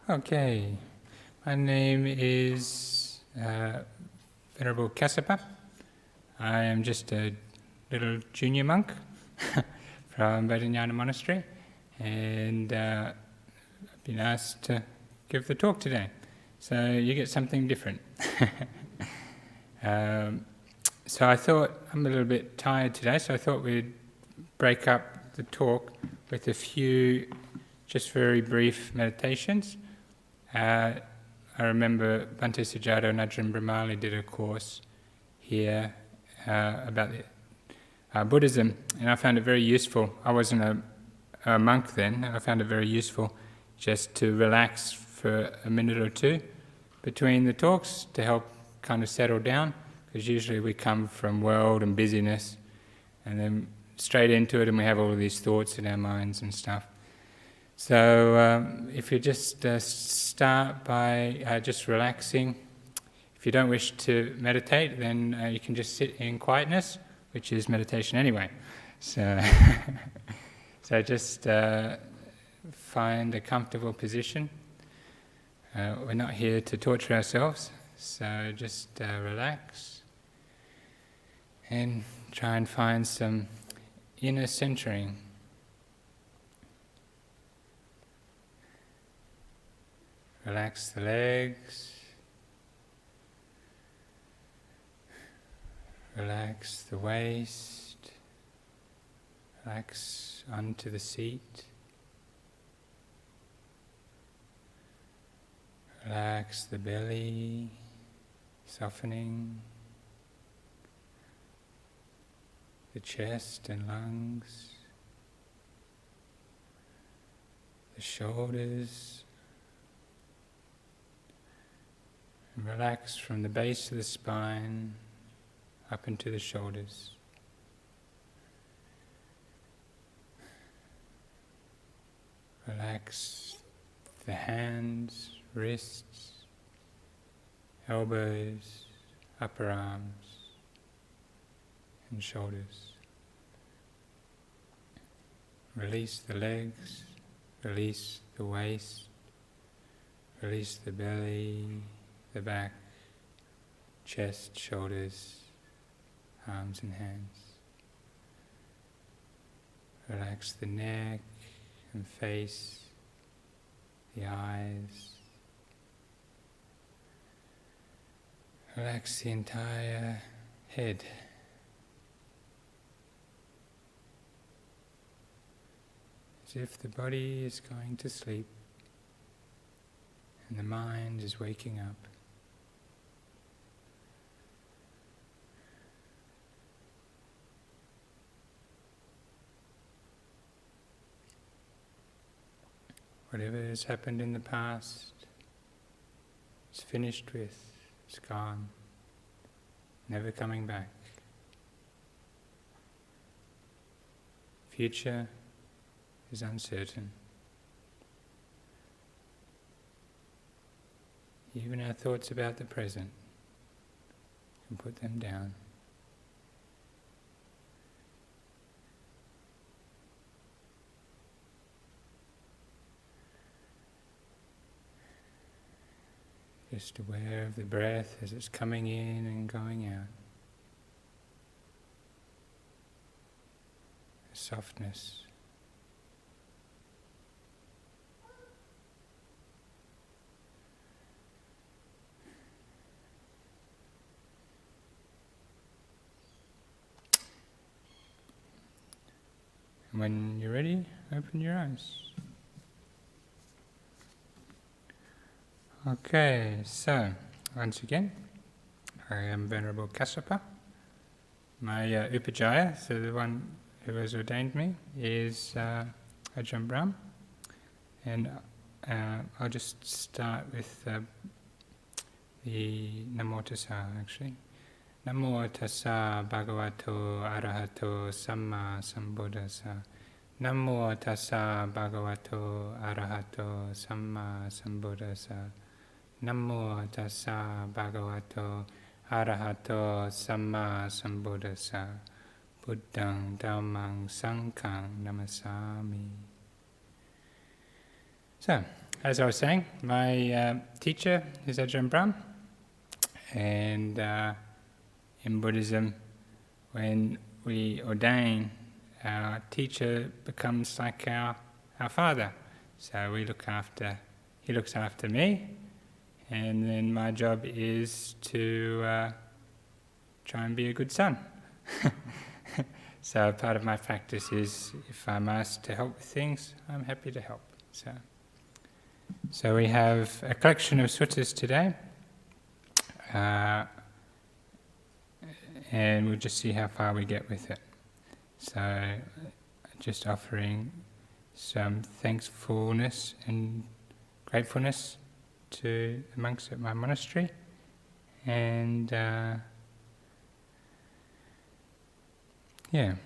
Okay, my name is Venerable Kassapa. I am just a little junior monk from Vajrayana Monastery, and I've been asked to give the talk today. So you get something different. So I thought, I'm a little bit tired today, so I thought we'd break up the talk with a few just very brief meditations. I remember Bhante Sujato and Ajahn Brahmali did a course here about Buddhism, and I found it very useful. I wasn't a monk then, and I found it very useful just to relax for a minute or two between the talks to help kind of settle down, because usually we come from world and busyness and then straight into it and we have all of these thoughts in our minds and stuff. So if you just start by just relaxing. If you don't wish to meditate, then you can just sit in quietness, which is meditation anyway. So, so just find a comfortable position. We're not here to torture ourselves, so just relax and try and find some inner centering. Relax the legs, relax the waist, relax onto the seat, relax the belly, softening the chest and lungs, the shoulders. And relax from the base of the spine up into the shoulders. Relax the hands, wrists, elbows, upper arms, and shoulders. Release the legs, release the waist, release the belly, the back, chest, shoulders, arms and hands. Relax the neck and face, the eyes. Relax the entire head. As if the body is going to sleep and the mind is waking up. Whatever has happened in the past, it's finished with, it's gone, never coming back. Future is uncertain. Even our thoughts about the present, you can put them down. Just aware of the breath as it's coming in and going out. The softness. And when you're ready, open your eyes. Okay, so once again, I am Venerable Kassapa. My Upajjhaya, so the one who has ordained me, is Ajahn Brahm. And I'll just start with the Namo Tassa actually. Namo Tassa Bhagavato Arahato Samma Sambuddhassa. Namo Tassa Bhagavato Arahato Samma Sambuddhassa. Namo Tassa Bhagavato Arahato Samma Sambuddhassa. Buddhang Dhammang Sanghang Namasami. So, as I was saying, my teacher is Ajahn Brahm, and in Buddhism, when we ordain, our teacher becomes like our father. So he looks after me, and then my job is to try and be a good son. So part of my practice is, if I'm asked to help with things, I'm happy to help. So we have a collection of suttas today, and we'll just see how far we get with it. So just offering some thankfulness and gratefulness to the monks at my monastery, and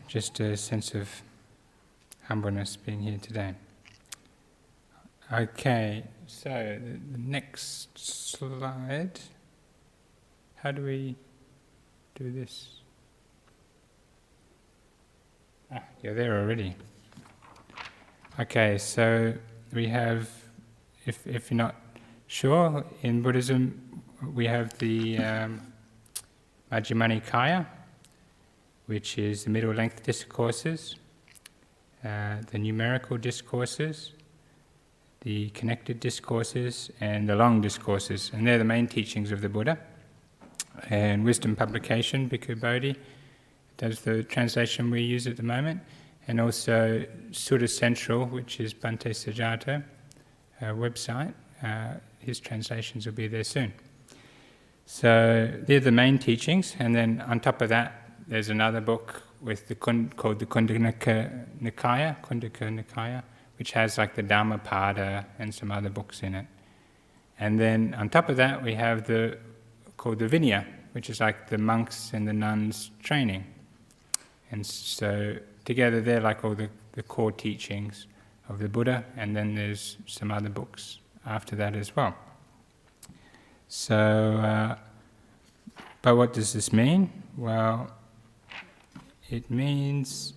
just a sense of humbleness being here today. Okay, so the next slide. How do we do this? You're there already. Okay, so we have, if you're not sure, in Buddhism we have the Majjhima Nikaya, which is the middle length discourses, the numerical discourses, the connected discourses, and the long discourses, and they're the main teachings of the Buddha. And Wisdom Publication, Bhikkhu Bodhi, does the translation we use at the moment, and also Sutta Central, which is Bhante Sujato website. His translations will be there soon. So they're the main teachings, and then on top of that, there's another book called the Kundaka Nikaya, which has like the Dhammapada and some other books in it. And then on top of that, we have called the Vinaya, which is like the monks and the nuns' training. And so together they're like all the core teachings of the Buddha, and then there's some other books after that as well. So, but what does this mean? Well, it means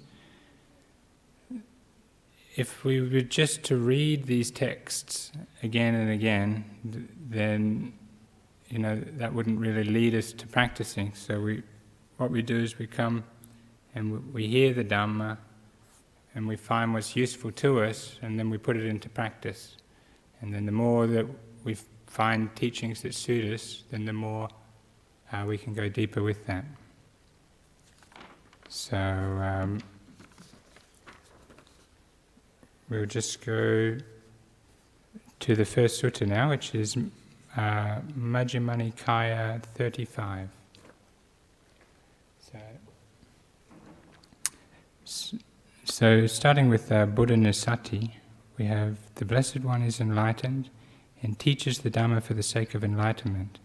if we were just to read these texts again and again, then that wouldn't really lead us to practicing. So what we do is we come and we hear the Dhamma, and we find what's useful to us, and then we put it into practice. And then the more that we find teachings that suit us, then the more we can go deeper with that. So we'll just go to the first sutta now, which is Majjhima Nikaya 35. So starting with Buddha Nissati, we have the Blessed One is enlightened and teaches the Dhamma for the sake of enlightenment.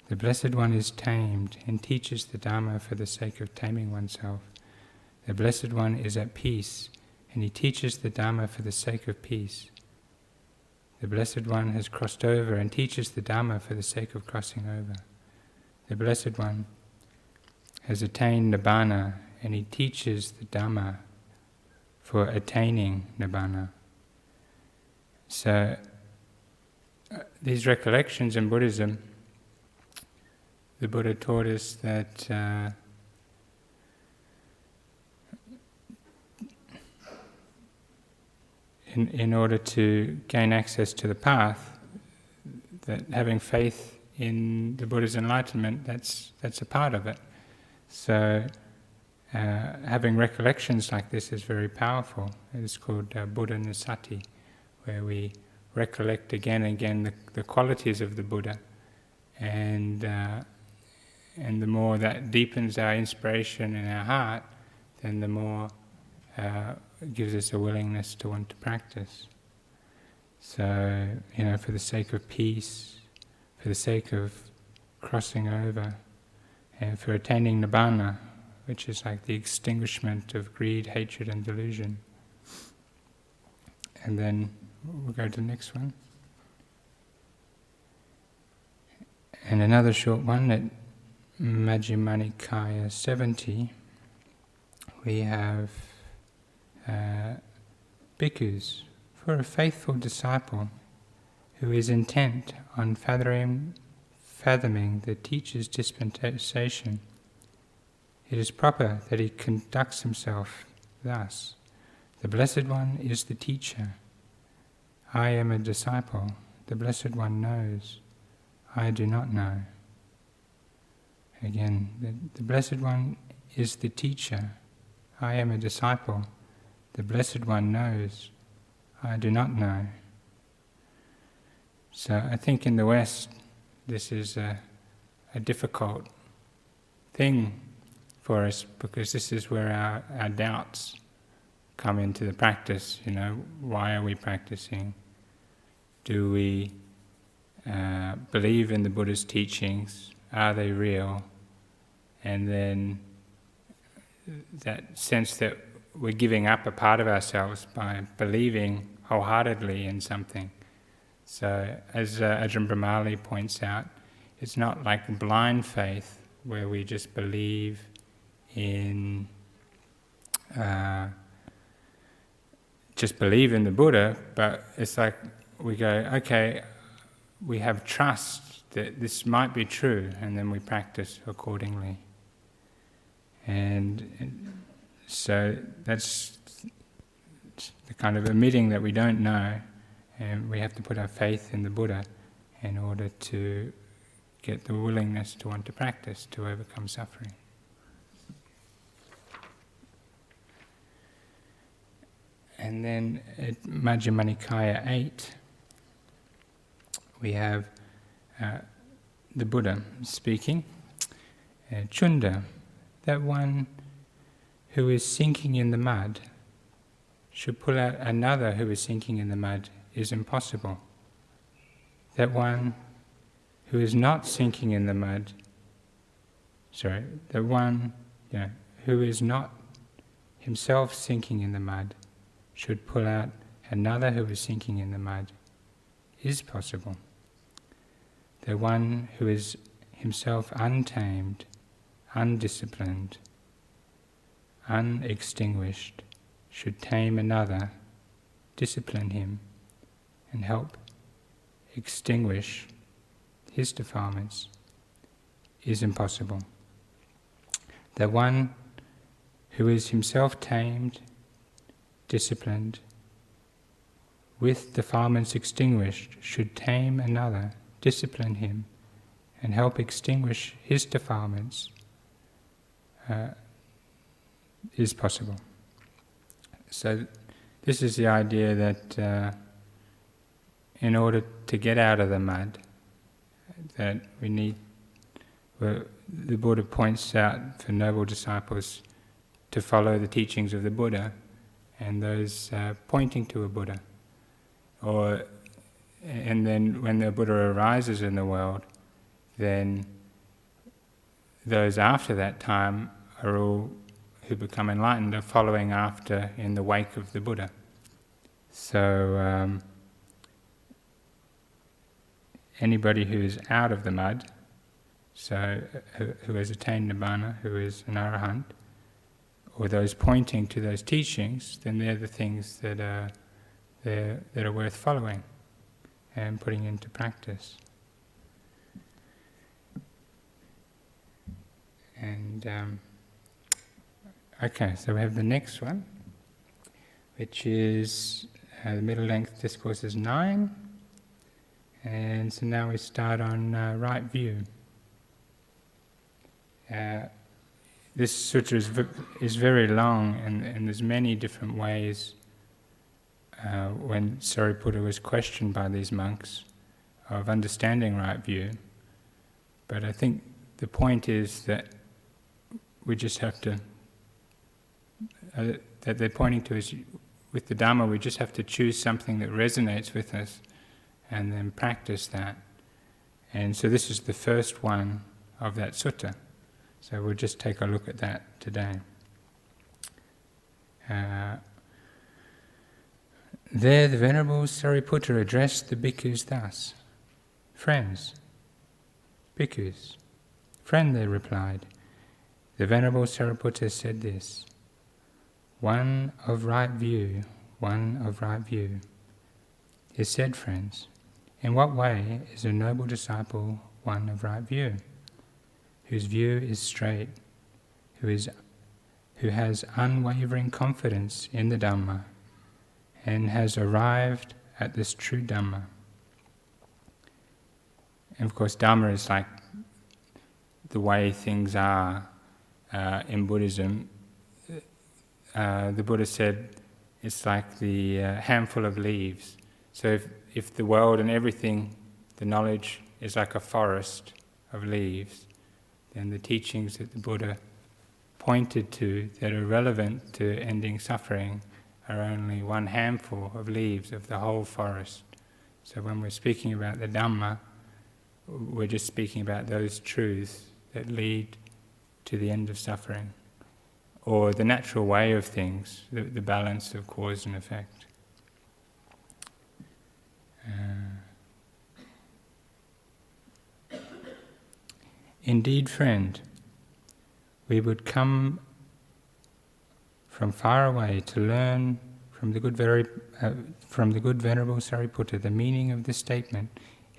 The Blessed One is tamed and teaches the Dhamma for the sake of taming oneself. The Blessed One is at peace and he teaches the Dhamma for the sake of peace. The Blessed One has crossed over and teaches the Dhamma for the sake of crossing over. The Blessed One has attained Nibbana and he teaches the Dhamma for attaining Nibbana. So these recollections in Buddhism, the Buddha taught us that in order to gain access to the path, that having faith in the Buddha's enlightenment, that's a part of it. So having recollections like this is very powerful. It's called Buddha Nissati, where we recollect again and again the qualities of the Buddha, and the more that deepens our inspiration in our heart, then the more it gives us a willingness to want to practice. So, for the sake of peace, for the sake of crossing over, and for attaining Nibbana, which is like the extinguishment of greed, hatred and delusion. And then we'll go to the next one. And another short one at Majjhima Nikaya 70, we have bhikkhus. For a faithful disciple, who is intent on fathoming the teacher's dispensation, it is proper that he conducts himself thus. The Blessed One is the teacher. I am a disciple. The Blessed One knows. I do not know. Again, the Blessed One is the teacher. I am a disciple. The Blessed One knows. I do not know. So I think in the West, this is a difficult thing for us, because this is where our doubts come into the practice. Why are we practicing? Do we believe in the Buddha's teachings? Are they real? And then that sense that we're giving up a part of ourselves by believing wholeheartedly in something. So, as Ajahn Brahmali points out, it's not like blind faith where we just believe in the Buddha, but it's like we go, okay, we have trust that this might be true, and then we practice accordingly. And so that's the kind of admitting that we don't know, and we have to put our faith in the Buddha in order to get the willingness to want to practice, to overcome suffering. And then at Majjhima Nikaya 8, we have the Buddha speaking. Chunda, that one who is sinking in the mud should pull out another who is sinking in the mud is impossible. That one who is not sinking in the mud, the one who is not himself sinking in the mud should pull out another who is sinking in the mud is possible. The one who is himself untamed, undisciplined, unextinguished should tame another, discipline him, and help extinguish his defilements is impossible. The one who is himself tamed, disciplined, with defilements extinguished, should tame another, discipline him, and help extinguish his defilements is possible. So this is the idea that in order to get out of the mud, that we need, the Buddha points out for noble disciples to follow the teachings of the Buddha and those pointing to a Buddha. And then when the Buddha arises in the world, then those after that time are all who become enlightened are following after in the wake of the Buddha. So anybody who is out of the mud, so who has attained Nibbana, who is an Arahant, or those pointing to those teachings, then they're the things that are worth following and putting into practice. And okay, so we have the next one, which is the middle length discourses 9. And so now we start on right view. This sutra is very long, and there's many different ways. When Sariputta was questioned by these monks of understanding right view, but I think the point is that we just have to, that they're pointing to is with the Dhamma, we just have to choose something that resonates with us and then practice that. And so this is the first one of that sutta. So we'll just take a look at that today. There the Venerable Sariputta addressed the bhikkhus thus: Friends, bhikkhus. Friend, they replied. The Venerable Sariputta said this: One of right view, one of right view. Is said, friends, In what way is a noble disciple one of right view, whose view is straight, who has unwavering confidence in the Dhamma, and has arrived at this true Dhamma? And of course, Dhamma is like the way things are in Buddhism. The Buddha said it's like the handful of leaves. So if the world and everything, the knowledge, is like a forest of leaves, then the teachings that the Buddha pointed to that are relevant to ending suffering are only one handful of leaves of the whole forest. So when we're speaking about the Dhamma, we're just speaking about those truths that lead to the end of suffering, or the natural way of things, the balance of cause and effect. Indeed, friend, we would come from far away to learn from the good Venerable Sariputta the meaning of this statement.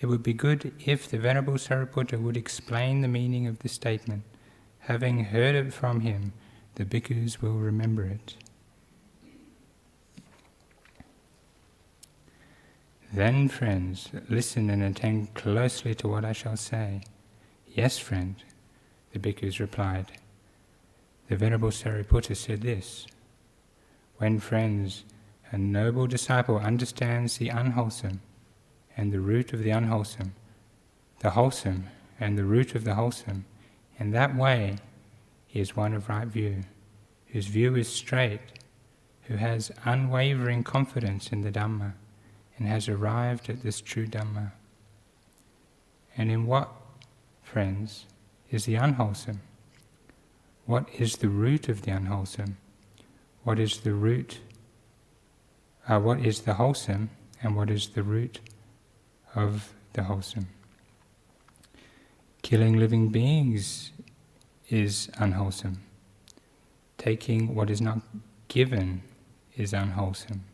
It would be good if the Venerable Sariputta would explain the meaning of this statement. Having heard it from him, the bhikkhus will remember it. Then, friends, listen and attend closely to what I shall say. Yes, friend, the bhikkhus replied. The Venerable Sariputta said this: when, friends, a noble disciple understands the unwholesome and the root of the unwholesome, the wholesome and the root of the wholesome, in that way he is one of right view, whose view is straight, who has unwavering confidence in the Dhamma, and has arrived at this true Dhamma. And in what, friends, is the unwholesome? What is the root of the unwholesome? What is the root? What is the wholesome, and what is the root of the wholesome? Killing living beings is unwholesome. Taking what is not given is unwholesome.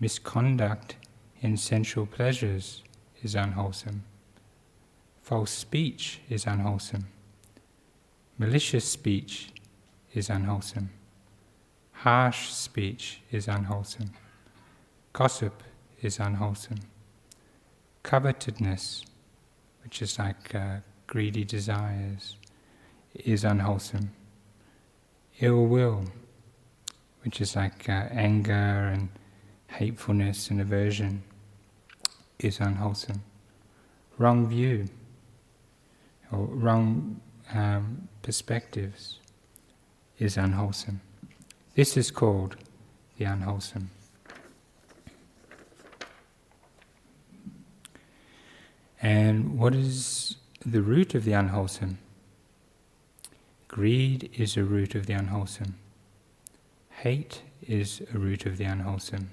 Misconduct in sensual pleasures is unwholesome. False speech is unwholesome. Malicious speech is unwholesome. Harsh speech is unwholesome. Gossip is unwholesome. Covetousness, which is like greedy desires, is unwholesome. Ill will, which is like anger and hatefulness and aversion, is unwholesome. Wrong view, or wrong perspectives, is unwholesome. This is called the unwholesome. And what is the root of the unwholesome? Greed is a root of the unwholesome. Hate is a root of the unwholesome.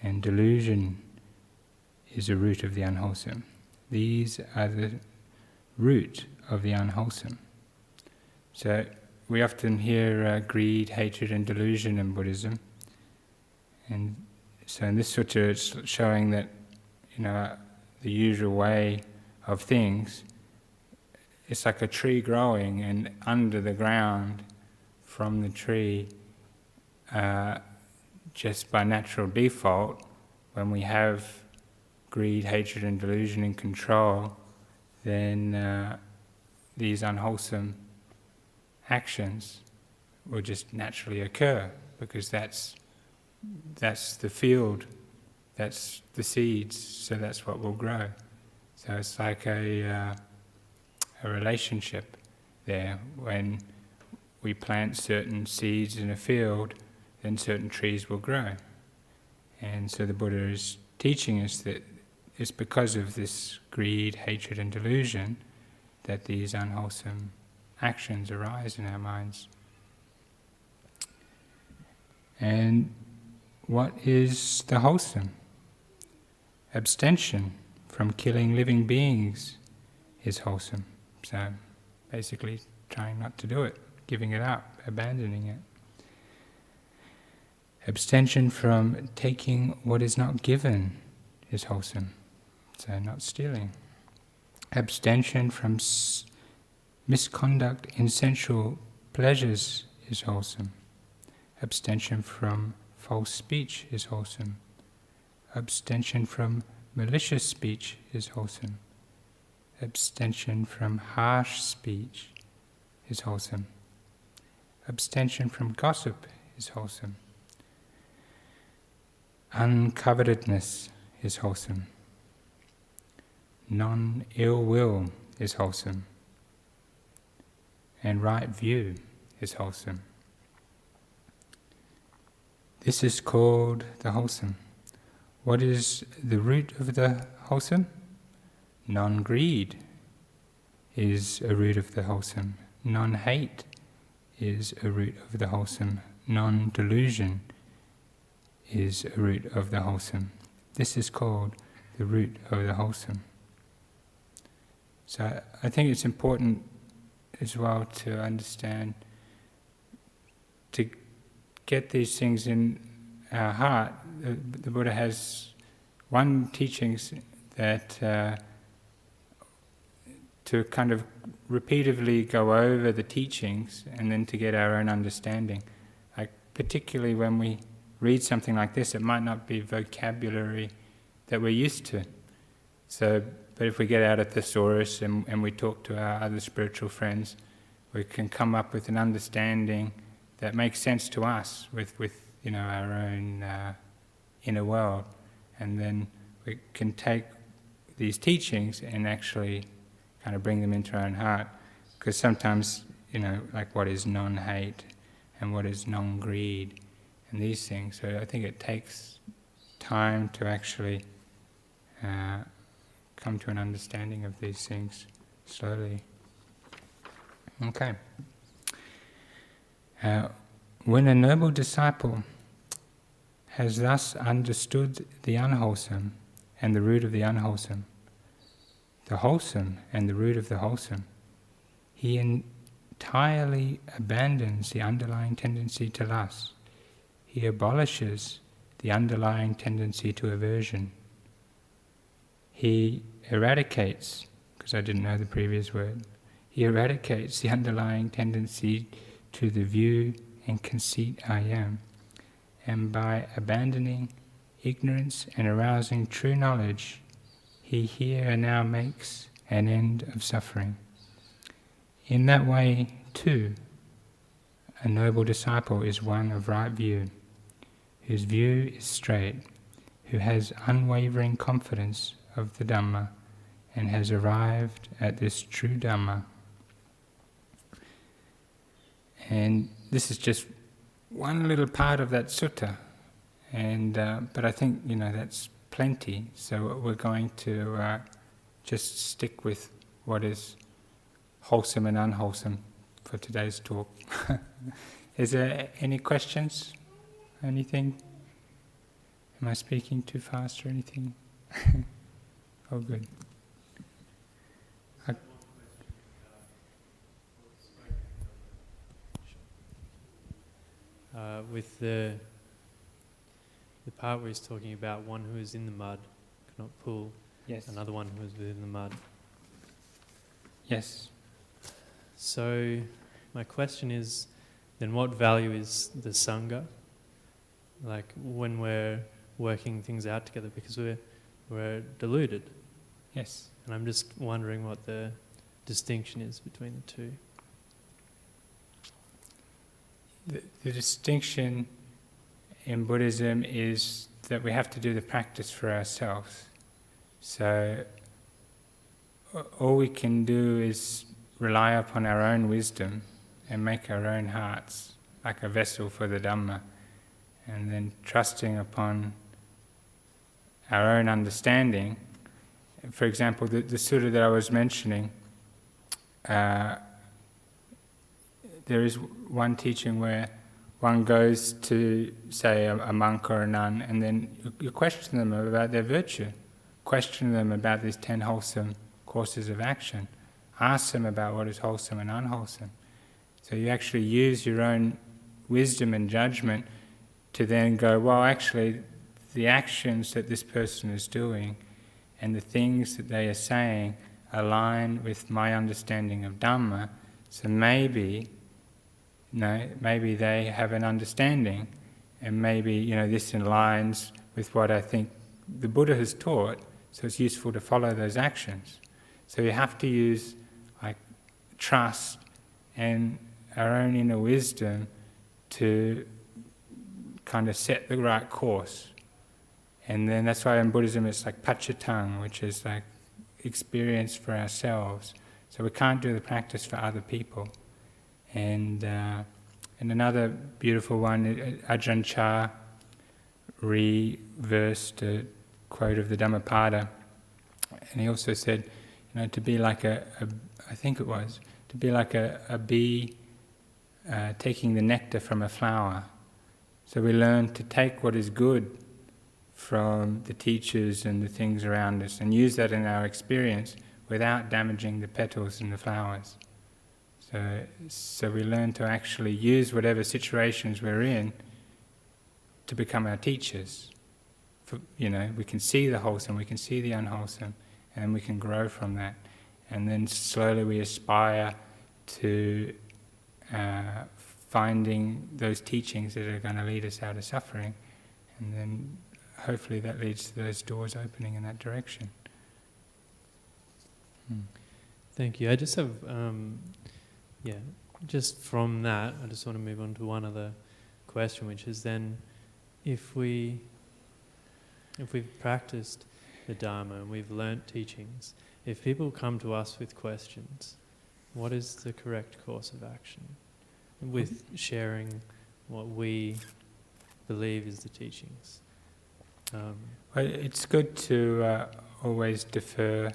And delusion is a root of the unwholesome. These are the root of the unwholesome. So we often hear greed, hatred and delusion in Buddhism. And so in this sutta it's showing that, the usual way of things, it's like a tree growing, and under the ground from the tree, just by natural default, when we have greed, hatred and delusion in control, then these unwholesome actions will just naturally occur, because that's the field, that's the seeds, so that's what will grow. So it's like a relationship there. When we plant certain seeds in a field, then certain trees will grow. And so the Buddha is teaching us that it's because of this greed, hatred and delusion that these unwholesome actions arise in our minds. And what is the wholesome? Abstention from killing living beings is wholesome. So basically trying not to do it, giving it up, abandoning it. Abstention from taking what is not given is wholesome. so not stealing. Abstention from misconduct in sensual pleasures is wholesome. Abstention from false speech is wholesome. Abstention from malicious speech is wholesome. Abstention from harsh speech is wholesome. Abstention from gossip is wholesome. Uncovetedness is wholesome. Non-ill will is wholesome. And right view is wholesome. This is called the wholesome. What is the root of the wholesome? Non-greed is a root of the wholesome. Non-hate is a root of the wholesome. Non-delusion is a root of the wholesome. This is called the root of the wholesome. So I think it's important as well to understand, to get these things in our heart. The Buddha has one teachings that to kind of repeatedly go over the teachings and then to get our own understanding. Like particularly when we read something like this, it might not be vocabulary that we're used to. So, but if we get out a thesaurus and we talk to our other spiritual friends, we can come up with an understanding that makes sense to us with our own inner world, and then we can take these teachings and actually kind of bring them into our own heart. Because sometimes, like what is non-hate and what is non-greed and these things. So I think it takes time to actually come to an understanding of these things slowly. Okay. When a noble disciple has thus understood the unwholesome and the root of the unwholesome, the wholesome and the root of the wholesome, he entirely abandons the underlying tendency to lust. He abolishes the underlying tendency to aversion. He eradicates, because I didn't know the previous word, he eradicates the underlying tendency to the view and conceit I am, and by abandoning ignorance and arousing true knowledge, he here and now makes an end of suffering. In that way, too, a noble disciple is one of right view, whose view is straight, who has unwavering confidence of the Dhamma, and has arrived at this true Dhamma. And this is just one little part of that sutta, but I think that's plenty. So we're going to just stick with what is wholesome and unwholesome for today's talk. Is there any questions? Anything? Am I speaking too fast or anything? Oh, good. With the part where he's talking about one who is in the mud cannot pull another one who is within the mud. Yes. So my question is, then what value is the Sangha? Like when we're working things out together, because we're deluded. Yes. And I'm just wondering what the distinction is between the two. The distinction in Buddhism is that we have to do the practice for ourselves. So all we can do is rely upon our own wisdom and make our own hearts like a vessel for the Dhamma, and then trusting upon our own understanding. For example, the sutta that I was mentioning, there is one teaching where one goes to, say, a monk or a nun, and then you question them about their virtue, question them about these 10 wholesome courses of action, ask them about what is wholesome and unwholesome. So you actually use your own wisdom and judgment to then go, well, actually, the actions that this person is doing and the things that they are saying align with my understanding of Dhamma, so maybe they have an understanding, and maybe this aligns with what I think the Buddha has taught, so it's useful to follow those actions. So you have to use trust and our own inner wisdom to kind of set the right course. And then that's why in Buddhism it's like pachatang, which is like experience for ourselves. So we can't do the practice for other people. And another beautiful one, Ajahn Chah reversed a quote of the Dhammapada, and he also said, to be like a bee taking the nectar from a flower. So we learn to take what is good from the teachers and the things around us and use that in our experience without damaging the petals and the flowers. So we learn to actually use whatever situations we're in to become our teachers. We can see the wholesome, we can see the unwholesome, and we can grow from that. And then slowly we aspire to finding those teachings that are going to lead us out of suffering, and then hopefully that leads to those doors opening in that direction. Thank you. I just have, just from that, I just want to move on to one other question, which is then, if we've practiced the Dharma and we've learnt teachings, if people come to us with questions, what is the correct course of action with sharing what we believe is the teachings? Well, it's good to always defer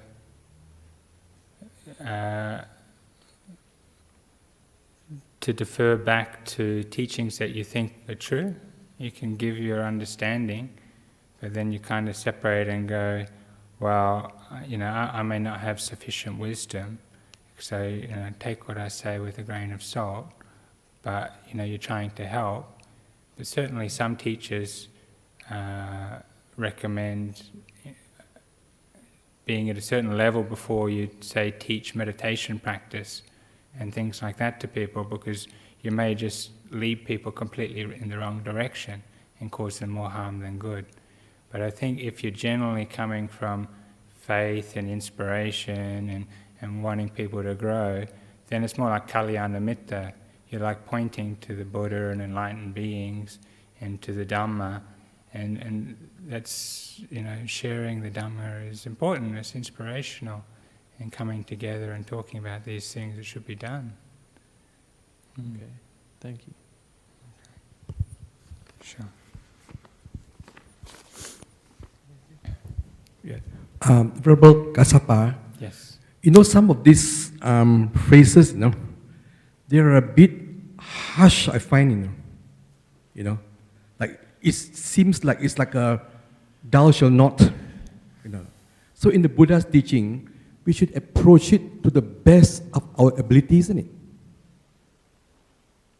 back to teachings that you think are true. You can give your understanding, but then you kind of separate and go, well, I may not have sufficient wisdom, so take what I say with a grain of salt, but you're trying to help. But certainly some teachers recommend being at a certain level before you, say, teach meditation practice and things like that to people, because you may just lead people completely in the wrong direction and cause them more harm than good. But I think if you're generally coming from faith and inspiration and wanting people to grow, then it's more like Kalyana Mitta. You're like pointing to the Buddha and enlightened beings and to the Dhamma, and that's, sharing the Dhamma is important, it's inspirational, and coming together and talking about these things that should be done. Okay, thank you. Sure. Yeah. Venerable Kassapa, Yes. some of these phrases, they're a bit harsh, I find, like it seems like it's like a thou shall not, So in the Buddha's teaching, we should approach it to the best of our ability, isn't it?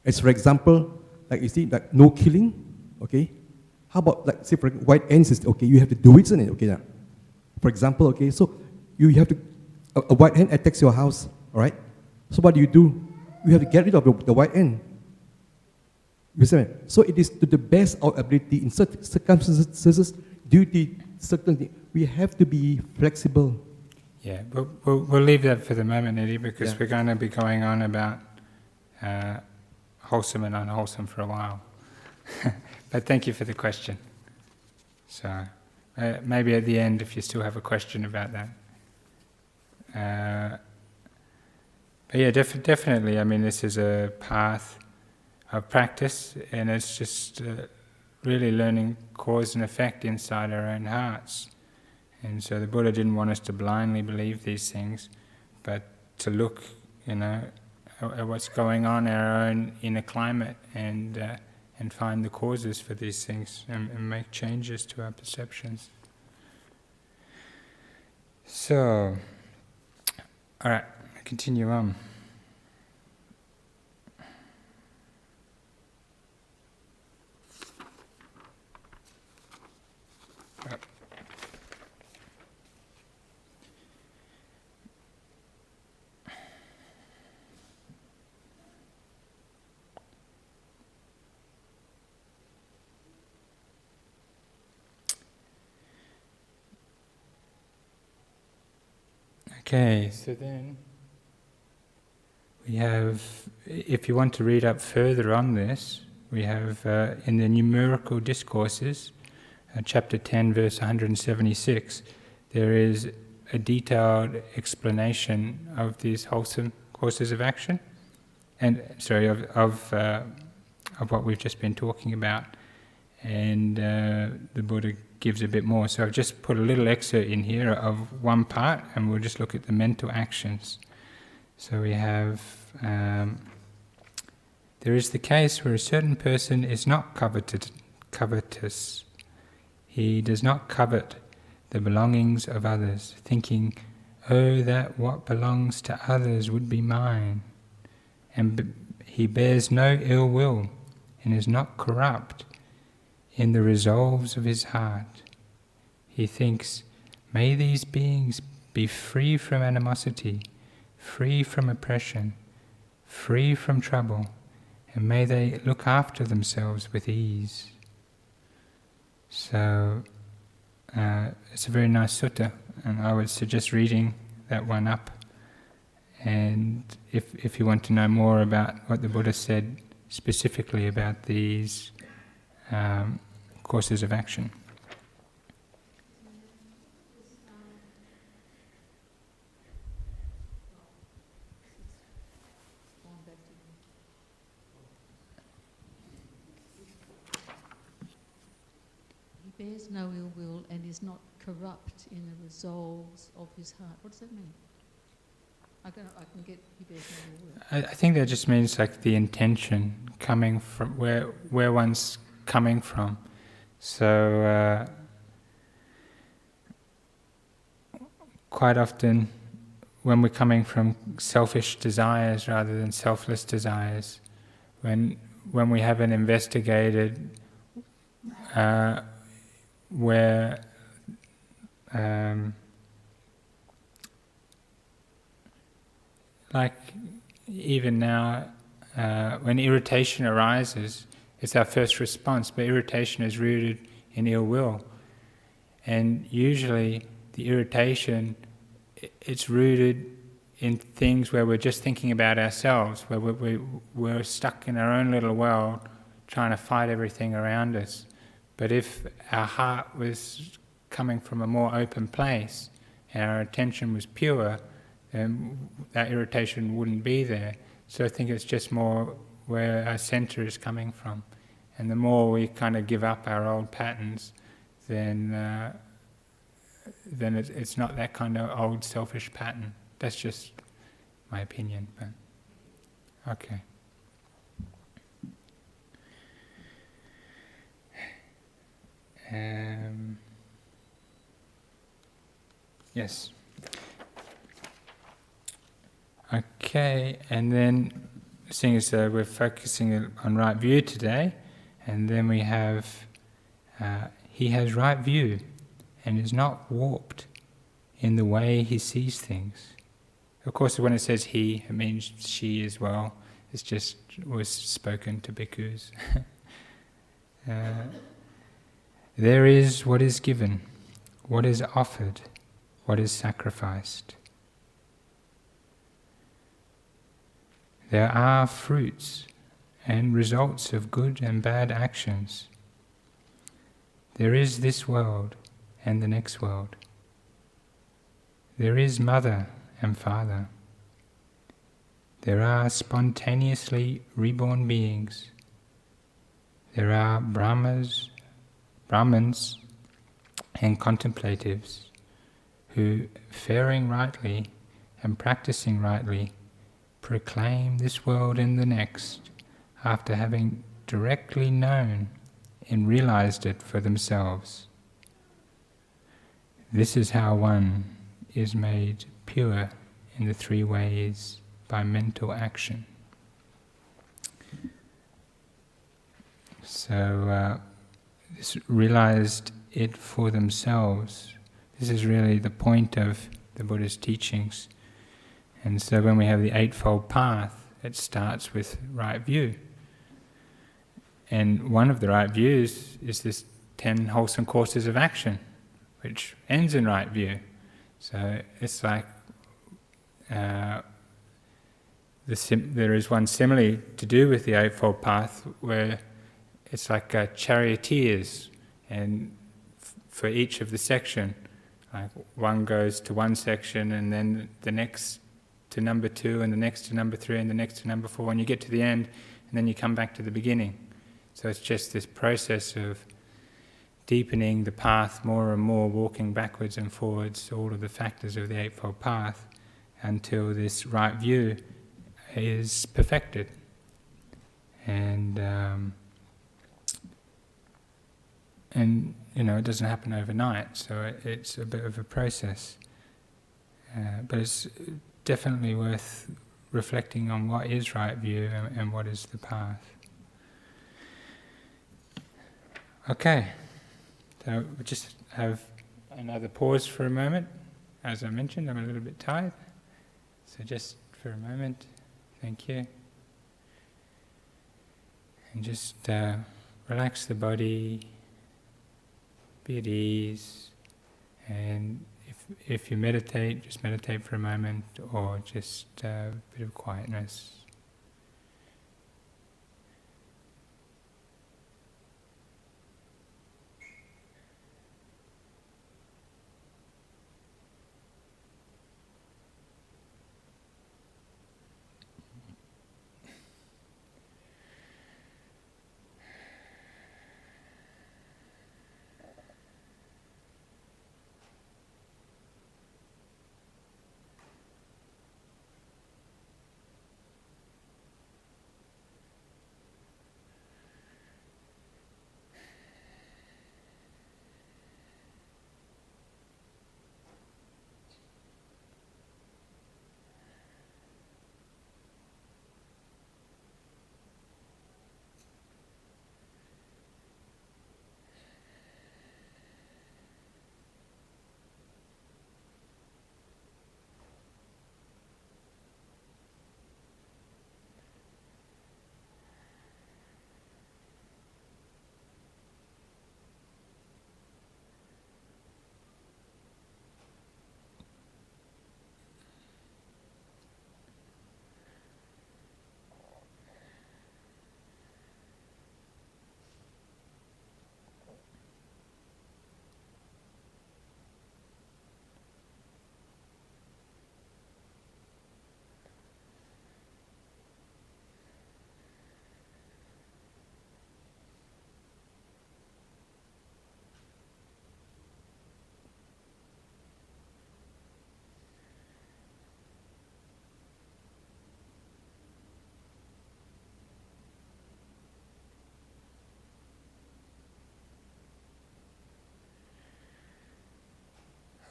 As for example, like you see, like no killing, okay? How about, like, say, for white ants, okay, you have to do it, isn't it? Okay, now. For example, okay, so you have to, a white ant attacks your house, all right? So what do? You have to get rid of the white ant. You see? So it is to the best of our ability in certain circumstances, due to certain things. We have to be flexible. Yeah, we'll leave that for the moment, Eddie, because we're going to be going on about wholesome and unwholesome for a while. But thank you for the question. So maybe at the end, if you still have a question about that. But yeah, definitely. I mean, this is a path of practice, and it's just really learning cause and effect inside our own hearts. And so the Buddha didn't want us to blindly believe these things, but to look, at what's going on in our own inner climate and find the causes for these things and make changes to our perceptions. So, all right, continue on. Okay, so then we have, if you want to read up further on this, we have in the numerical discourses, chapter 10, verse 176, there is a detailed explanation of these wholesome courses of action, and of what we've just been talking about, and the Buddha gives a bit more. So I've just put a little excerpt in here of one part, and we'll just look at the mental actions. So we have, there is the case where a certain person is not covetous. He does not covet the belongings of others, thinking, "Oh, that what belongs to others would be mine." And he bears no ill will, and is not corrupt in the resolves of his heart. He thinks, "May these beings be free from animosity, free from oppression, free from trouble, and may they look after themselves with ease." So it's a very nice sutta, and I would suggest reading that one up. And if you want to know more about what the Buddha said specifically about these courses of action. He bears no ill will and is not corrupt in the resolves of his heart. What does that mean? I can get he bears no ill will. I think that just means like the intention coming from where one's coming from. So quite often when we're coming from selfish desires rather than selfless desires, when we haven't investigated where like even now when irritation arises, it's our first response, but irritation is rooted in ill will. And usually the irritation, it's rooted in things where we're just thinking about ourselves, where we're stuck in our own little world trying to fight everything around us. But if our heart was coming from a more open place and our attention was pure, then that irritation wouldn't be there. So I think it's just more where our center is coming from. And the more we kind of give up our old patterns, then it's not that kind of old selfish pattern. That's just my opinion, but okay. Yes. Okay, and then seeing as we're focusing on right view today, and then we have he has right view and is not warped in the way he sees things. Of course, when it says he, it means she as well. It's just was spoken to bhikkhus. There is what is given, what is offered, what is sacrificed. There are fruits and results of good and bad actions. There is this world and the next world. There is mother and father. There are spontaneously reborn beings. There are Brahmins and contemplatives who, faring rightly and practicing rightly, proclaim this world and the next after having directly known and realized it for themselves. This is how one is made pure in the three ways by mental action. So this realized it for themselves. This is really the point of the Buddha's teachings. And so when we have the Eightfold Path, it starts with right view. And one of the right views is this 10 wholesome courses of action, which ends in right view. So it's like there is one similarly to do with the Eightfold Path, where it's like charioteers, and for each of the section, like one goes to one section, and then the next to number 2, and the next to number 3, and the next to number 4, and you get to the end, and then you come back to the beginning. So it's just this process of deepening the path more and more, walking backwards and forwards, all of the factors of the Eightfold Path, until this right view is perfected. And you know, it doesn't happen overnight, so it's a bit of a process. But it's definitely worth reflecting on what is right view and what is the path. Okay, so we'll just have another pause for a moment. As I mentioned, I'm a little bit tired, so just for a moment, thank you. And just relax the body, be at ease, and if you meditate, just meditate for a moment, or just a bit of quietness.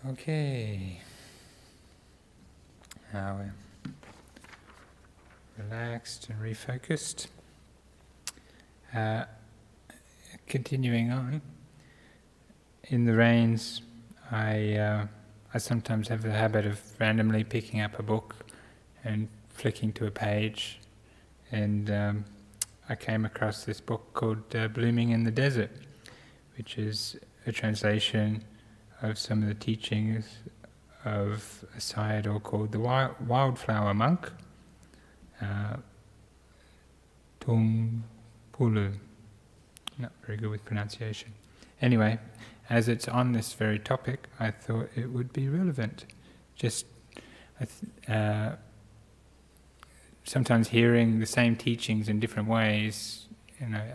Okay, now we're relaxed and refocused. Continuing on, in the rains, I sometimes have the habit of randomly picking up a book and flicking to a page, and I came across this book called Blooming in the Desert, which is a translation of some of the teachings of a sayadaw called the Wildflower Monk, Tung Pulu. Not very good with pronunciation. Anyway, as it's on this very topic, I thought it would be relevant. Just sometimes hearing the same teachings in different ways,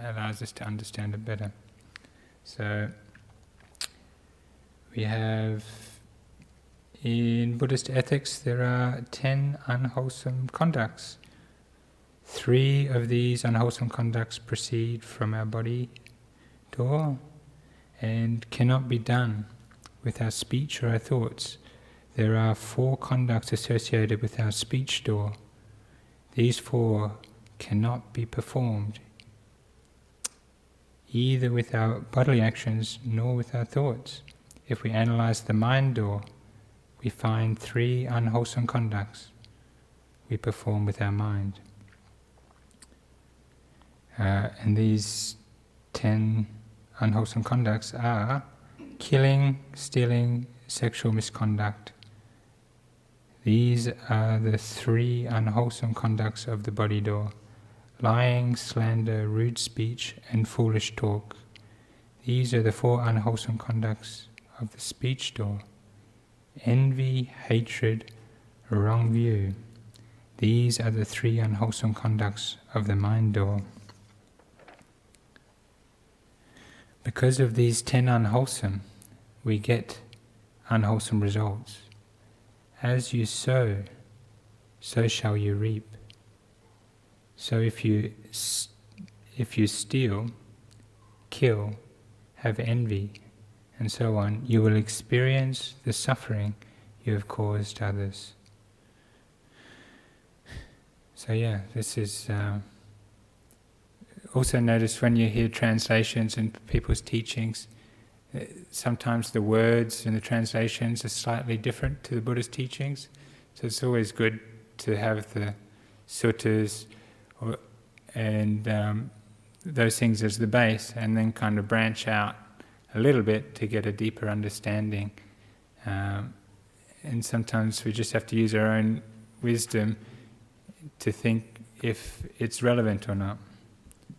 allows us to understand it better. So we have, in Buddhist ethics, there are 10 unwholesome conducts. 3 of these unwholesome conducts proceed from our body door and cannot be done with our speech or our thoughts. There are 4 conducts associated with our speech door. These 4 cannot be performed either with our bodily actions nor with our thoughts. If we analyze the mind door, we find 3 unwholesome conducts we perform with our mind. And these 10 unwholesome conducts are killing, stealing, sexual misconduct. These are the 3 unwholesome conducts of the body door: lying, slander, rude speech, and foolish talk. These are the 4 unwholesome conducts of the speech door: envy, hatred, wrong view. These are the 3 unwholesome conducts of the mind door. Because of these 10 unwholesome, we get unwholesome results. As you sow, so shall you reap. So if you steal, kill, have envy, and so on, you will experience the suffering you have caused others. So yeah, this is... also notice when you hear translations and people's teachings, sometimes the words in the translations are slightly different to the Buddhist teachings. So it's always good to have the suttas and those things as the base, and then kind of branch out a little bit to get a deeper understanding. And sometimes we just have to use our own wisdom to think if it's relevant or not.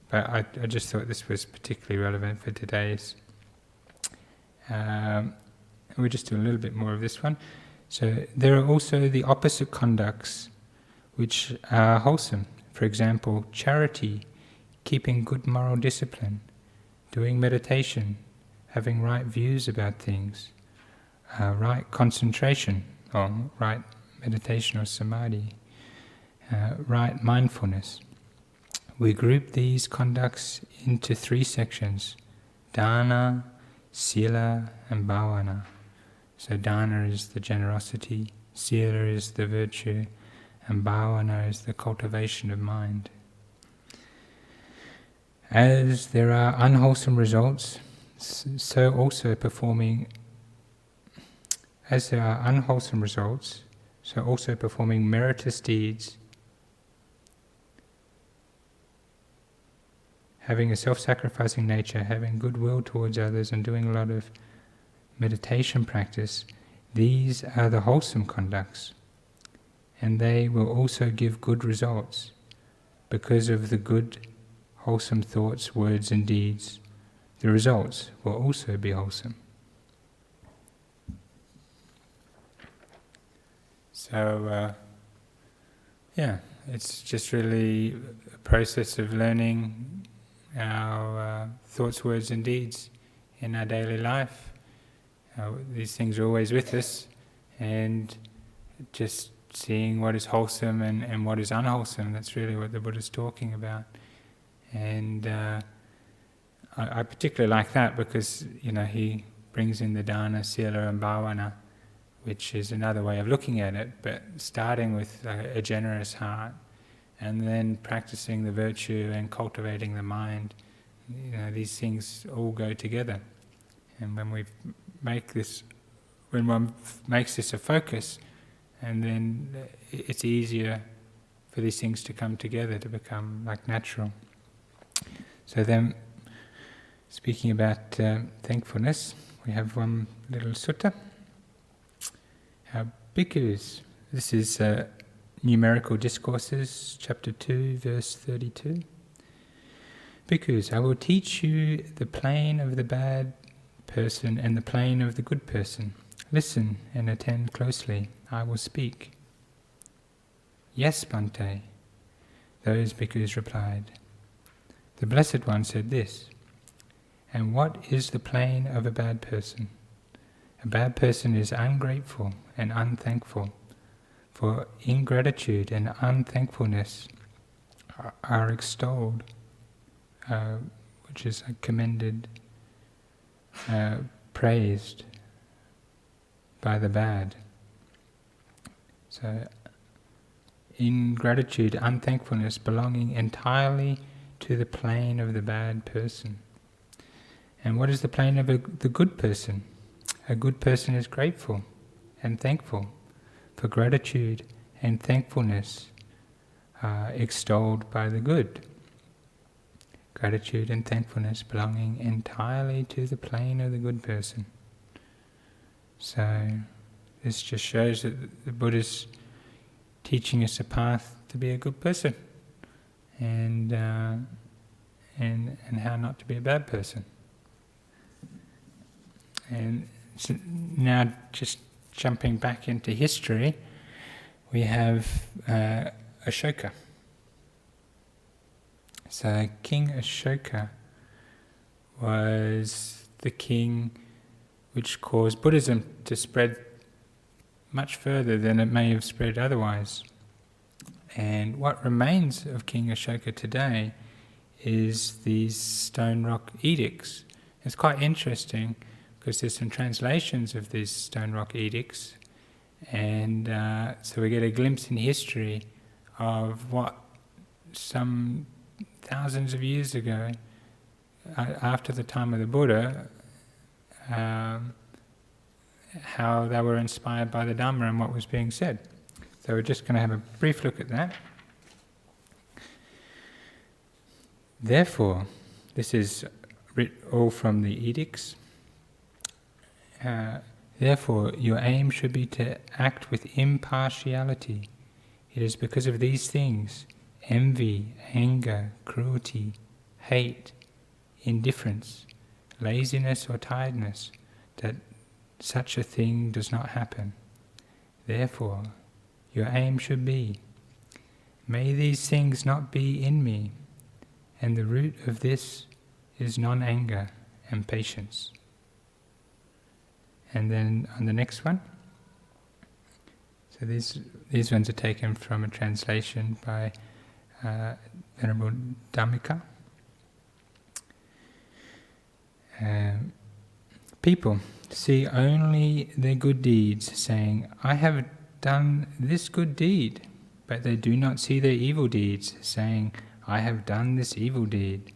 But I just thought this was particularly relevant for today's. We'll just do a little bit more of this one. So there are also the opposite conducts which are wholesome. For example, charity, keeping good moral discipline, doing meditation, having right views about things, right concentration, or right meditation or samadhi, right mindfulness. We group these conducts into 3 sections: dana, sila, and bhavana. So dana is the generosity, sila is the virtue, and bhavana is the cultivation of mind. As there are unwholesome results, so also performing meritorious deeds, having a self-sacrificing nature, having goodwill towards others, and doing a lot of meditation practice, these are the wholesome conducts. And they will also give good results because of the good, wholesome thoughts, words, and deeds. The results will also be wholesome. So, it's just really a process of learning our thoughts, words, and deeds in our daily life. These things are always with us, and just seeing what is wholesome and what is unwholesome, that's really what the Buddha is talking about. And I particularly like that because, he brings in the dana, sila, and bhavana, which is another way of looking at it, but starting with a generous heart, and then practicing the virtue and cultivating the mind. These things all go together. And when one makes this a focus, and then it's easier for these things to come together, to become like natural. So then, speaking about thankfulness, we have one little sutta. Bhikkhus, this is Numerical Discourses, chapter 2, verse 32. Bhikkhus, I will teach you the plane of the bad person and the plane of the good person. Listen and attend closely. I will speak. Yes, Bhante, those bhikkhus replied. The Blessed One said this, and what is the plane of a bad person? A bad person is ungrateful and unthankful, for ingratitude and unthankfulness are extolled, which is commended, praised by the bad. So, ingratitude, unthankfulness belonging entirely to the plane of the bad person. And what is the plane of the good person? A good person is grateful and thankful, for gratitude and thankfulness are extolled by the good. Gratitude and thankfulness belonging entirely to the plane of the good person. So this just shows that the Buddha's teaching us a path to be a good person, and how not to be a bad person. And so now, just jumping back into history, we have Ashoka. So King Ashoka was the king which caused Buddhism to spread much further than it may have spread otherwise. And what remains of King Ashoka today is these stone rock edicts. It's quite interesting because there's some translations of these stone rock edicts, and so we get a glimpse in history of what some thousands of years ago, after the time of the Buddha, how they were inspired by the Dhamma and what was being said. So we're just going to have a brief look at that. Therefore, this is all from the edicts. Therefore, your aim should be to act with impartiality. It is because of these things, envy, anger, cruelty, hate, indifference, laziness or tiredness, that such a thing does not happen. Therefore, your aim should be, may these things not be in me, and the root of this is non-anger and patience. And then on the next one, so these ones are taken from a translation by Venerable Dhammika. People see only their good deeds, saying, I have done this good deed, but they do not see their evil deeds, saying, I have done this evil deed,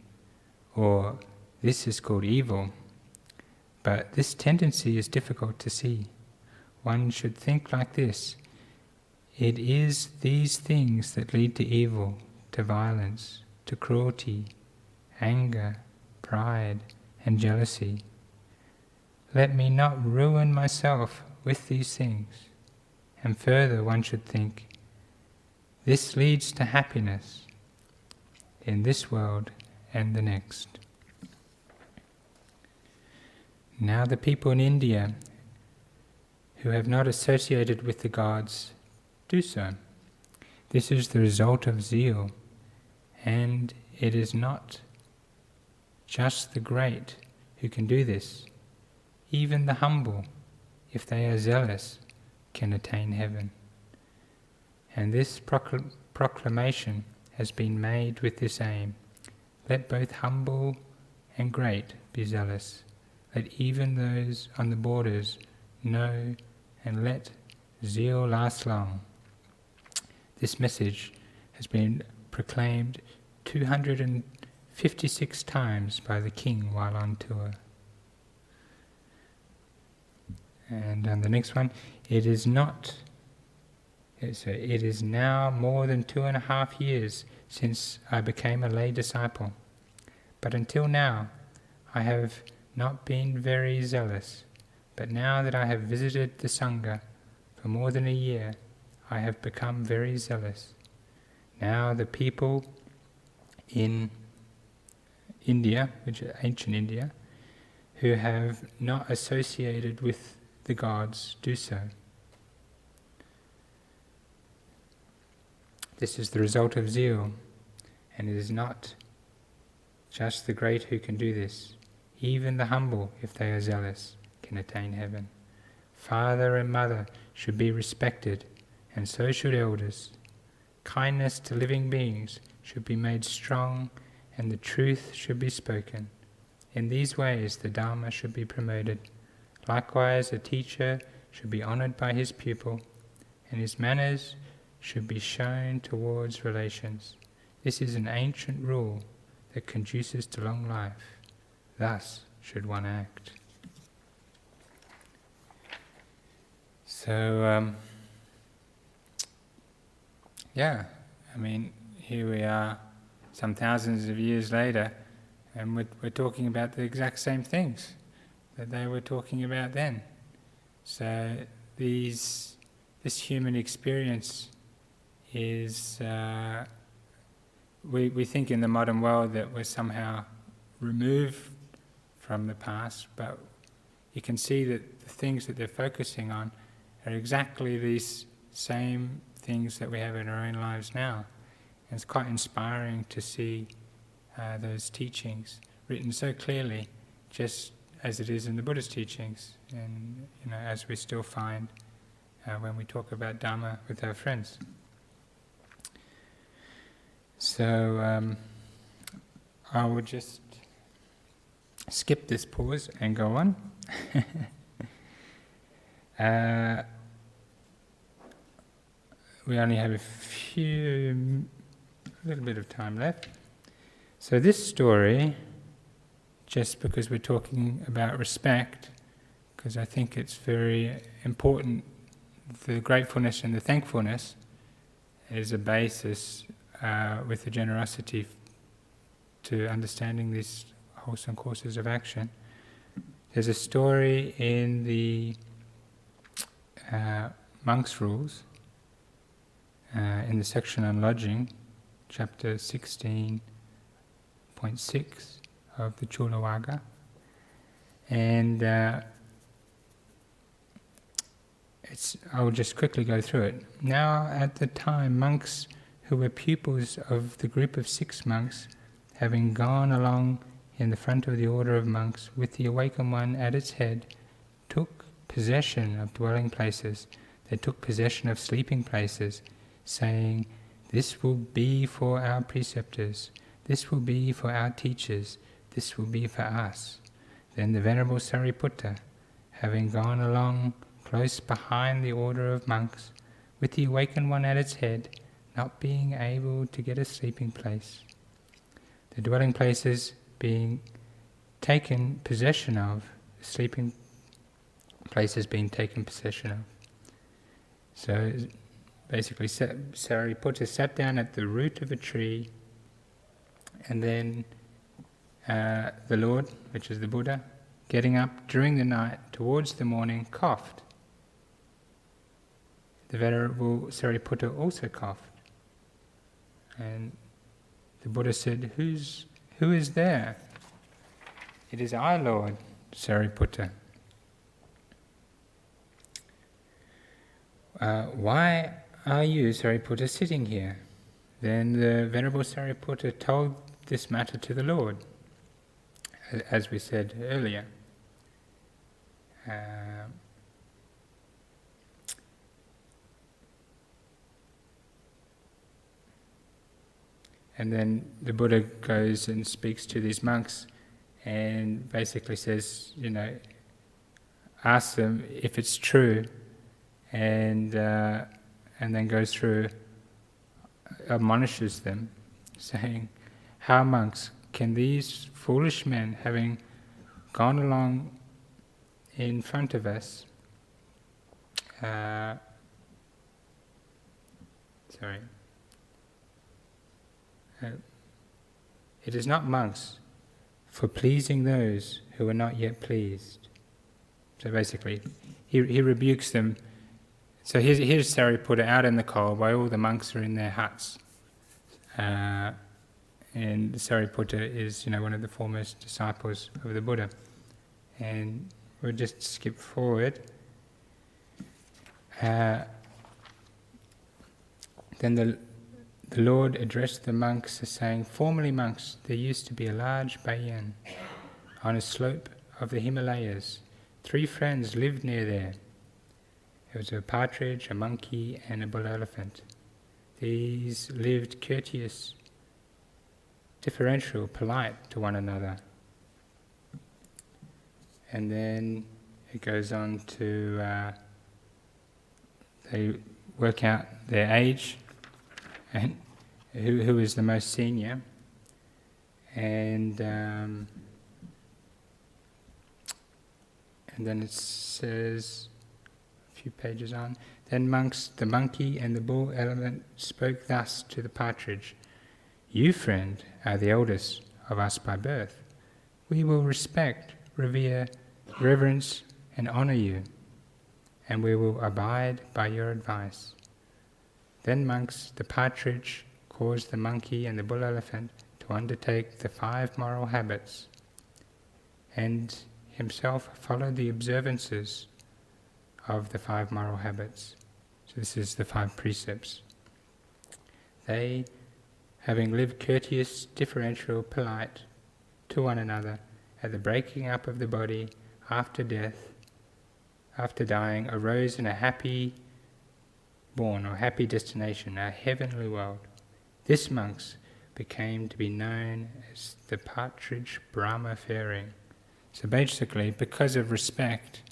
or this is called evil. But this tendency is difficult to see. One should think like this. It is these things that lead to evil, to violence, to cruelty, anger, pride, and jealousy. Let me not ruin myself with these things. And further, one should think, this leads to happiness in this world and the next. Now the people in India who have not associated with the gods do so. This is the result of zeal, and it is not just the great who can do this. Even the humble, if they are zealous, can attain heaven. And this proclamation has been made with this aim. Let both humble and great be zealous. Let even those on the borders know, and let zeal last long. This message has been proclaimed 256 times by the king while on tour. And on the next one, it is now more than 2.5 years since I became a lay disciple. But until now, I have not been very zealous. But now that I have visited the Sangha for more than a year, I have become very zealous. Now the people in India, which is ancient India, who have not associated with the gods do so. This is the result of zeal, and it is not just the great who can do this. Even the humble, if they are zealous, can attain heaven. Father and mother should be respected, and so should elders. Kindness to living beings should be made strong, and the truth should be spoken. In these ways the Dharma should be promoted. Likewise, a teacher should be honored by his pupil, and his manners should be shown towards relations. This is an ancient rule that conduces to long life. Thus should one act. So, here we are some thousands of years later, and we're talking about the exact same things that they were talking about then. So this human experience is, we think in the modern world that we're somehow removed from the past, but you can see that the things that they're focusing on are exactly these same things that we have in our own lives now. And it's quite inspiring to see those teachings written so clearly, just as it is in the Buddhist teachings, and as we still find when we talk about Dhamma with our friends. So I will just skip this pause and go on. We only have a little bit of time left. So this story, just because we're talking about respect, because I think it's very important, the gratefulness and the thankfulness is a basis with the generosity to understanding these wholesome courses of action. There's a story in the Monk's Rules, in the section on lodging, chapter 16.6 of the Culasaccaka, and I'll just quickly go through it. Now, at the time, monks who were pupils of the group of 6 monks, having gone along in the front of the order of monks, with the awakened one at its head, took possession of dwelling places. They took possession of sleeping places, saying, "This will be for our preceptors, this will be for our teachers, this will be for us." Then the Venerable Sariputta, having gone along close behind the order of monks, with the awakened one at its head, not being able to get a sleeping place, the dwelling places being taken possession of, the sleeping places being taken possession of. So basically, Sariputta sat down at the root of a tree, and then the Lord, which is the Buddha, getting up during the night towards the morning, coughed. The Venerable Sariputta also coughed. And the Buddha said, "Who is there?" "It is I, Lord, Sariputta." "Why are you, Sariputta, sitting here?" Then the Venerable Sariputta told this matter to the Lord, as we said earlier. And then the Buddha goes and speaks to these monks and basically says, ask them if it's true, and then goes through, admonishes them, saying, "How, monks, can these foolish men, having gone along in front of us, it is not monks for pleasing those who are not yet pleased." So basically, he rebukes them. So here's Sariputta out in the cold while all the monks are in their huts. And Sariputta is, one of the foremost disciples of the Buddha. And we'll just skip forward. Then the Lord addressed the monks as saying, "Formerly, monks, there used to be a large bayan on a slope of the Himalayas. 3 friends lived near there. There was a partridge, a monkey, and a bull elephant. These lived courteous, differential, polite to one another." And then it goes on to, they work out their age and who is the most senior. And then it says, a few pages on, "Then monks, the monkey and the bull elephant spoke thus to the partridge, 'You, friend, are the eldest of us by birth. We will respect, revere, reverence, and honour you. and we will abide by your advice. Then monks, the partridge caused the monkey and the bull elephant to undertake the 5 moral habits, and himself followed the observances of the 5 moral habits. So this is the 5 precepts. They, having lived courteous, differential, polite to one another at the breaking up of the body after death, after dying, arose in a happy born or happy destination, a heavenly world. This, monks, became to be known as the partridge Brahma faring. So basically, because of respect,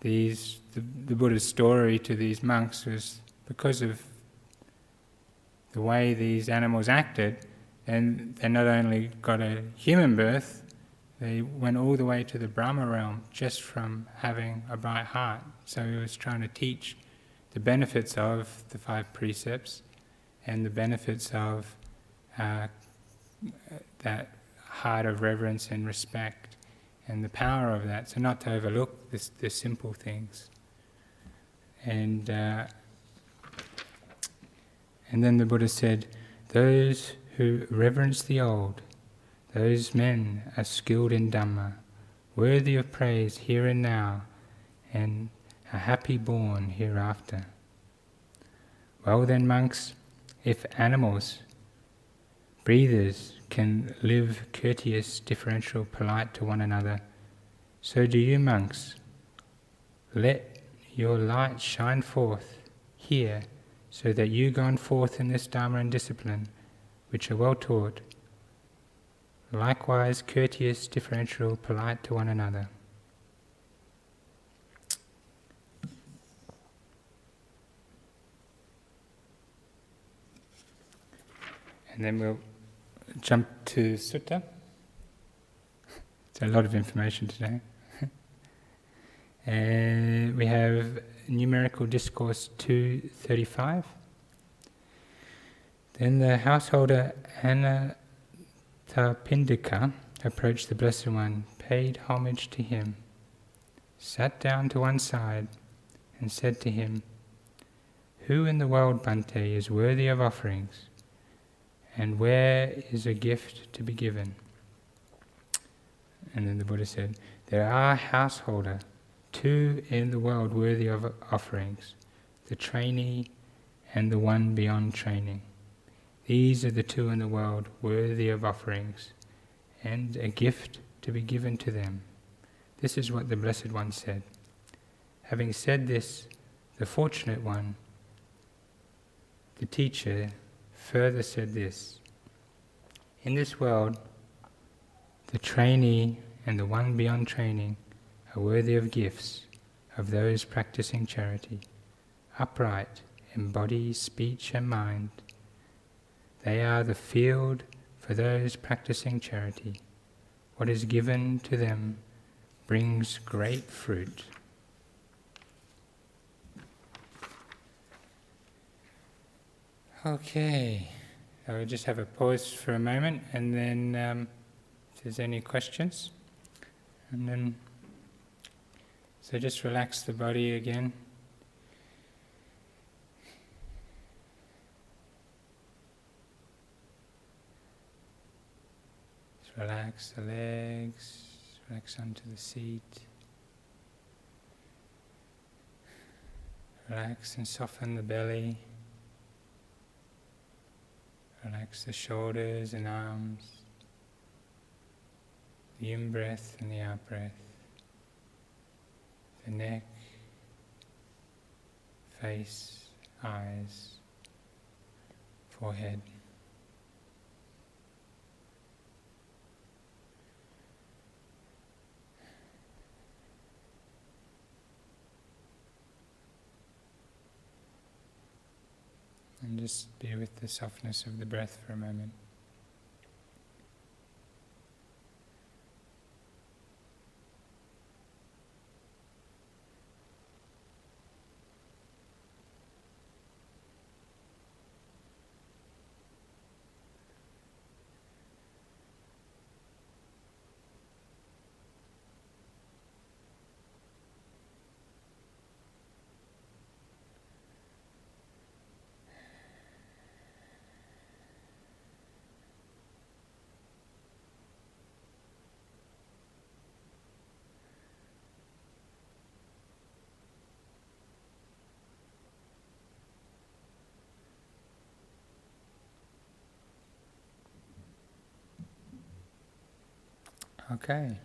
the Buddha's story to these monks was because of the way these animals acted, and they not only got a human birth, they went all the way to the Brahma realm just from having a bright heart. So he was trying to teach the benefits of the 5 precepts and the benefits of that heart of reverence and respect and the power of that. So not to overlook the simple things. And then the Buddha said, those who reverence the old, those men are skilled in Dhamma, worthy of praise here and now, and a happy born hereafter. Well then, monks, if animals, breathers, can live courteous, differential, polite to one another, so do you, monks. Let your light shine forth here, so that you gone forth in this Dharma and discipline, which are well taught, likewise courteous, differential, polite to one another. And then we'll jump to Sutta. It's a lot of information today. We have Numerical Discourse 235. Then the householder Anathapindika approached the Blessed One, paid homage to him, sat down to one side, and said to him, who in the world, Bhante, is worthy of offerings? And where is a gift to be given? And then the Buddha said, there are, householder, 2 in the world worthy of offerings, the trainee and the one beyond training. These are the 2 in the world worthy of offerings, and a gift to be given to them. This is what the Blessed One said. Having said this, the Fortunate One, the teacher, further said this: in this world, the trainee and the one beyond training are worthy of gifts of those practicing charity, upright in body, speech and mind. They are the field for those practicing charity. What is given to them brings great fruit. Okay, so we'll just have a pause for a moment, and then if there's any questions, and then so just relax the body again. Just relax the legs, relax onto the seat. Relax and soften the belly. Relax the shoulders and arms, the in-breath and the out-breath, the neck, face, eyes, forehead. And just be with the softness of the breath for a moment. Okay.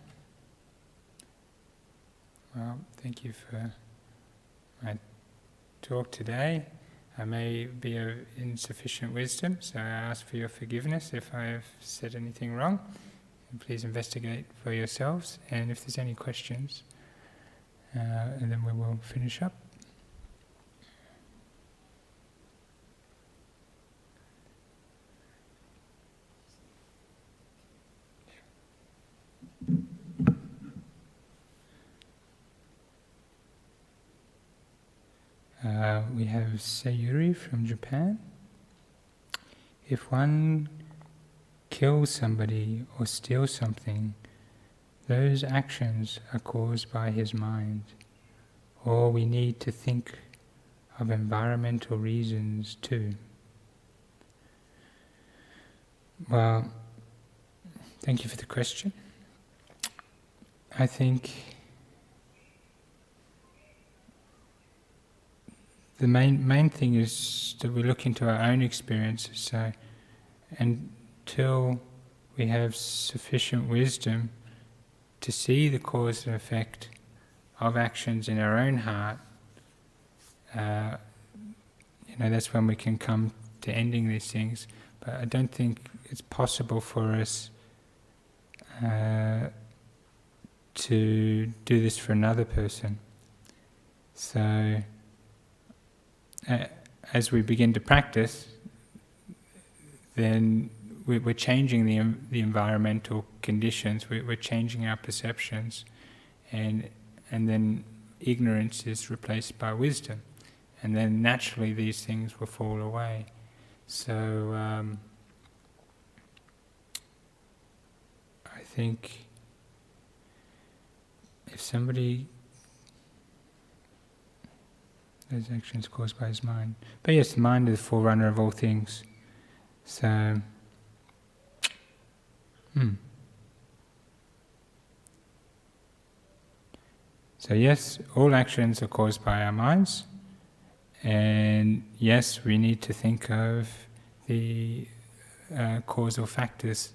Well, thank you for my talk today. I may be of insufficient wisdom, so I ask for your forgiveness if I have said anything wrong. And please investigate for yourselves, and if there's any questions, and then we will finish up. We have Sayuri from Japan. If one kills somebody or steals something, those actions are caused by his mind. Or we need to think of environmental reasons too. Well, thank you for the question. I think the main thing is that we look into our own experiences. So until we have sufficient wisdom to see the cause and effect of actions in our own heart, that's when we can come to ending these things. But I don't think it's possible for us to do this for another person. So as we begin to practice, then we're changing the environmental conditions, we're changing our perceptions, and then ignorance is replaced by wisdom, and then naturally these things will fall away. So I think if somebody, those actions caused by his mind. But yes, the mind is the forerunner of all things. So, So yes, all actions are caused by our minds. And yes, we need to think of the causal factors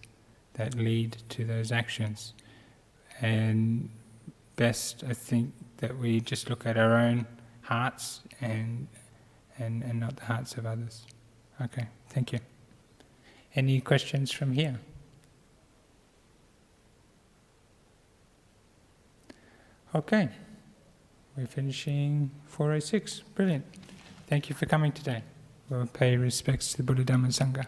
that lead to those actions. And best, I think, that we just look at our own hearts and not the hearts of others. Okay, thank you. Any questions from here? Okay, we're finishing 406. Brilliant. Thank you for coming today. We'll pay respects to the Buddha, Dhamma and Sangha.